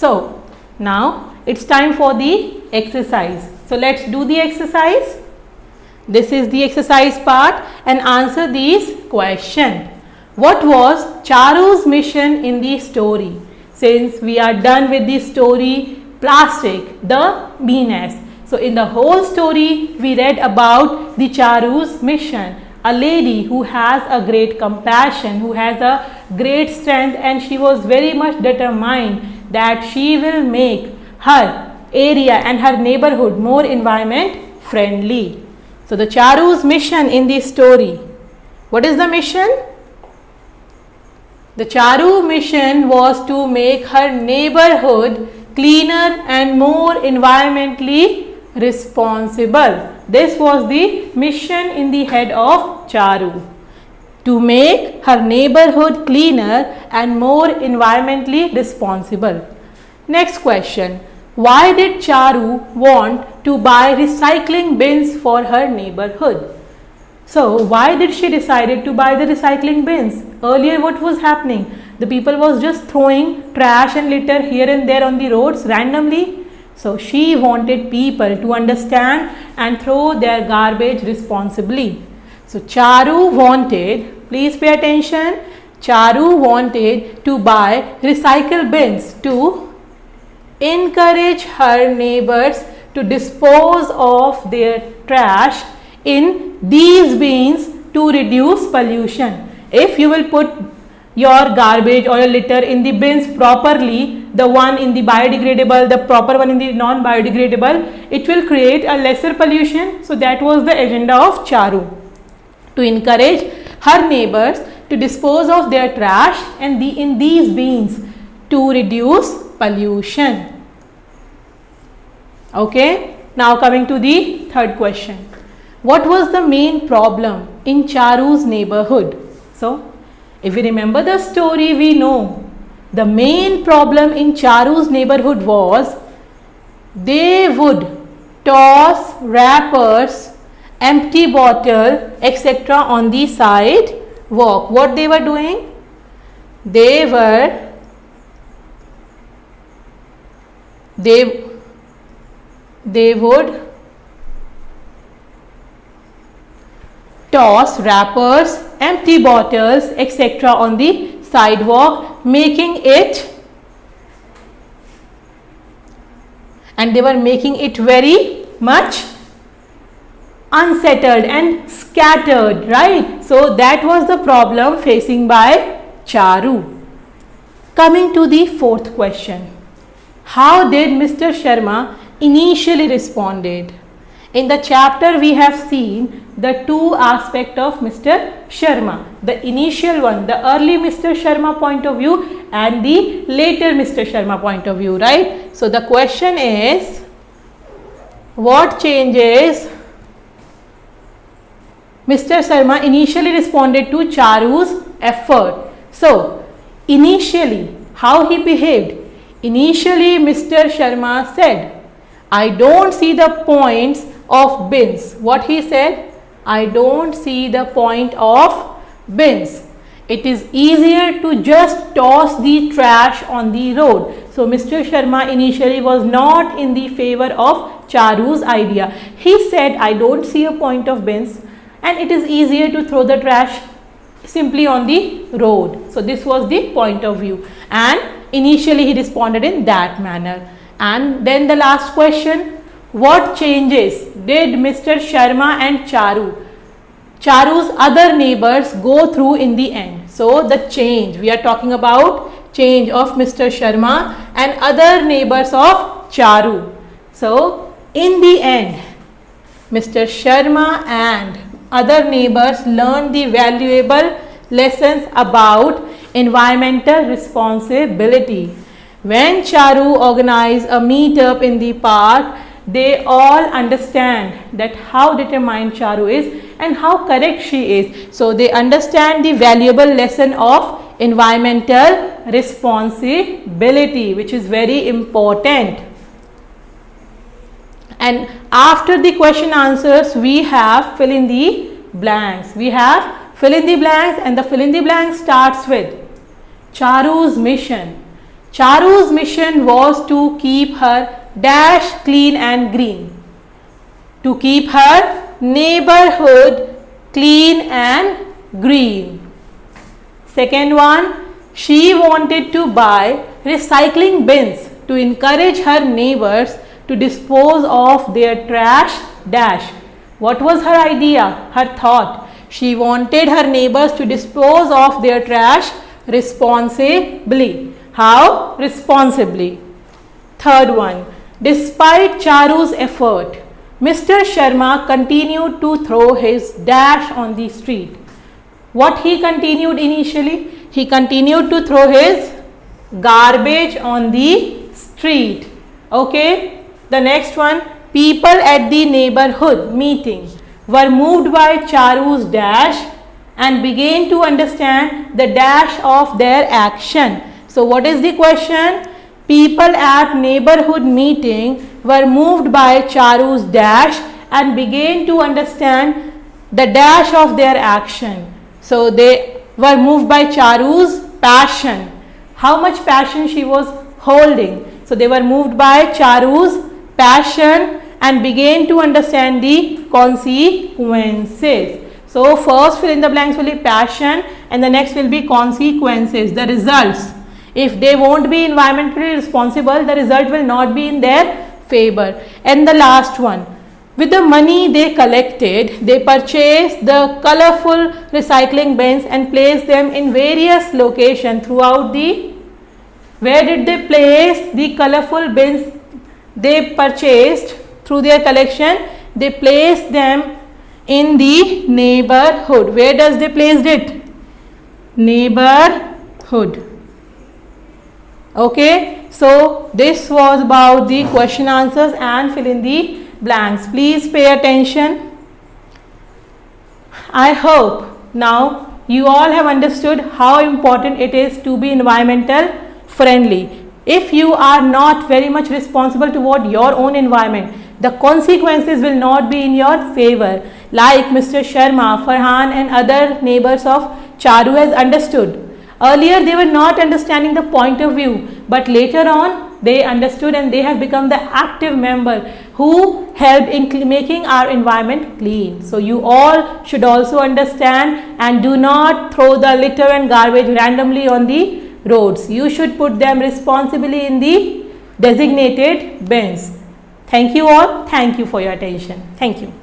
So now it's time for the exercise. So let's do the exercise. This is the exercise part and answer these questions. What was Charu's mission in the story? Since we are done with the story Plastic, the Meanness. So in the whole story we read about the Charu's mission. A lady who has a great compassion, who has a great strength, and she was very much determined that she will make her area and her neighborhood more environment friendly. So the Charu's mission in the story. What is the mission? The Charu mission was to make her neighborhood cleaner and more environmentally responsible. This was the mission in the head of Charu. To make her neighborhood cleaner and more environmentally responsible. Next question. Why did Charu want to buy recycling bins for her neighborhood? So why did she decided to buy the recycling bins? Earlier what was happening? The people was just throwing trash and litter here and there on the roads randomly. So she wanted people to understand and throw their garbage responsibly. So Charu wanted, please pay attention, Charu wanted to buy recycle bins to encourage her neighbors to dispose of their trash in these bins to reduce pollution. If you will put your garbage or your litter in the bins properly, the one in the biodegradable, the proper one in the non-biodegradable, it will create a lesser pollution. So that was the agenda of Charu, to encourage her neighbors to dispose of their trash and in these bins to reduce pollution. Okay, now coming to the third question. What was the main problem in Charu's neighborhood? So, if we remember the story, we know the main problem in Charu's neighborhood was they would toss wrappers, empty bottle, etc. on the sidewalk. What they were doing? They would toss wrappers, empty bottles, etc. on the sidewalk, making it, and they were making it very much unsettled and scattered, right? So that was the problem facing by Charu. Coming to the fourth question. How did Mr. Sharma initially responded? In the chapter we have seen the two aspects of Mr. Sharma. The initial one, the early Mr. Sharma point of view and the later Mr. Sharma point of view, right? So the question is, what changes Mr. Sharma initially responded to Charu's effort? So initially, how he behaved? Initially Mr. Sharma said, I don't see the points of bins. What he said? I don't see the point of bins. It is easier to just toss the trash on the road. So Mr. Sharma initially was not in the favor of Charu's idea. He said, I don't see a point of bins and it is easier to throw the trash simply on the road. So this was the point of view, and initially he responded in that manner. And then the last question, what changes did Mr. Sharma and Charu's other neighbors go through in the end? So the change, we are talking about change of Mr. Sharma and other neighbors of Charu. So in the end, Mr. Sharma and other neighbors learned the valuable lessons about environmental responsibility. When Charu organized a meetup in the park, they all understand that how determined Charu is and how correct she is. So they understand the valuable lesson of environmental responsibility, which is very important. And after the question answers, we have fill in the blanks. We have fill in the blanks, and the fill in the blanks starts with Charu's mission. Charu's mission was to keep her dash clean and green. To keep her neighborhood clean and green. Second one, she wanted to buy recycling bins to encourage her neighbors to dispose of their trash dash. What was her idea, her thought? She wanted her neighbors to dispose of their trash responsibly. How? Responsibly. Third one, despite Charu's effort, Mr. Sharma continued to throw his dash on the street. What he continued initially? He continued to throw his garbage on the street. Okay. The next one, people at the neighborhood meeting were moved by Charu's dash and began to understand the dash of their action. So what is the question? People at neighborhood meeting were moved by Charu's dash and began to understand the dash of their action. So they were moved by Charu's passion. How much passion she was holding. So they were moved by Charu's passion and began to understand the consequences. So first fill in the blanks will be passion and the next will be consequences, the results. If they won't be environmentally responsible, the result will not be in their favor. And the last one, with the money they collected, they purchased the colorful recycling bins and placed them in various locations throughout the, where did they place the colorful bins they purchased through their collection? They placed them in the neighborhood. Where does they placed it? Neighborhood. Okay, so this was about the question answers and fill in the blanks. Please pay attention. I hope now you all have understood how important it is to be environmental friendly. If you are not very much responsible toward your own environment, the consequences will not be in your favor. Like Mr. Sharma, Farhan and other neighbors of Charu has understood. Earlier they were not understanding the point of view, but later on they understood and they have become the active member who helped in making our environment clean. So you all should also understand and do not throw the litter and garbage randomly on the roads. You should put them responsibly in the designated bins. Thank you all. Thank you for your attention. Thank you.